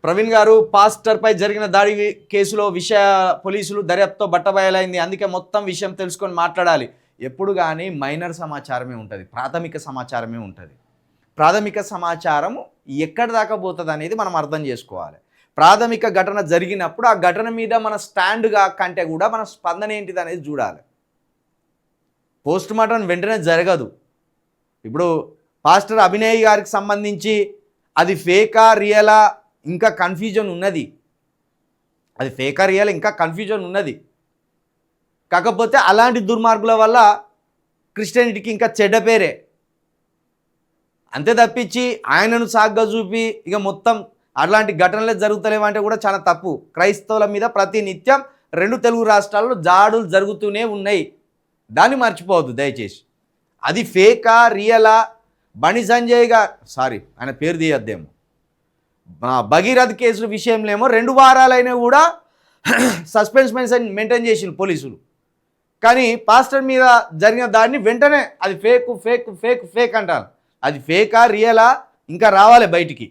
ప్రవీణ్ గారు, పాస్టర్పై జరిగిన దాడి కేసులో పోలీసులు దర్యాప్తుతో బట్టబయలైంది. అందుకే మొత్తం విషయం తెలుసుకొని మాట్లాడాలి. ఎప్పుడు కానీ మైనర్ సమాచారమే ఉంటుంది, ప్రాథమిక సమాచారమే ఉంటుంది. ప్రాథమిక సమాచారం ఎక్కడి దాకా పోతుంది అనేది మనం అర్థం చేసుకోవాలి. ప్రాథమిక ఘటన జరిగినప్పుడు ఆ ఘటన మీద మన స్టాండ్గా కంటే కూడా మన స్పందన ఏంటిది అనేది చూడాలి. పోస్ట్ మార్టం వెంటనే జరగదు. ఇప్పుడు పాస్టర్ అభినయ్ గారికి సంబంధించి అది ఫేకా రియలా ఇంకా కన్ఫ్యూజన్ ఉన్నది. అది ఫేకా రియల్ ఇంకా కన్ఫ్యూజన్ ఉన్నది. కాకపోతే అలాంటి దుర్మార్గుల వల్ల క్రిస్టియానిటీకి ఇంకా చెడ్డ పేరే. అంతే తప్పించి ఆయనను సాగ్గా చూపి ఇక మొత్తం అలాంటి ఘటనలే జరుగుతలేవంటే కూడా చాలా తప్పు. క్రైస్తవుల మీద ప్రతి నిత్యం 2 తెలుగు రాష్ట్రాల్లో దాడులు జరుగుతూనే ఉన్నాయి. దాన్ని మర్చిపోవద్దు దయచేసి. అది ఫేకా రియలా, బండి సంజయ్ గారు ఆయన పేరు తీయద్దేమో, భగీరథ్ కేసుల విషయంలో ఏమో 2 వారాలైనా కూడా సస్పెన్స్ మెయింటైన్ చేసిన పోలీసులు. కానీ పాస్టర్ మీద జరిగిన దాడిని వెంటనే అది ఫేక్ ఫేక్ ఫేక్ ఫేక్ అంటారు. అది ఫేకా రియలా ఇంకా రావాలి బయటికి.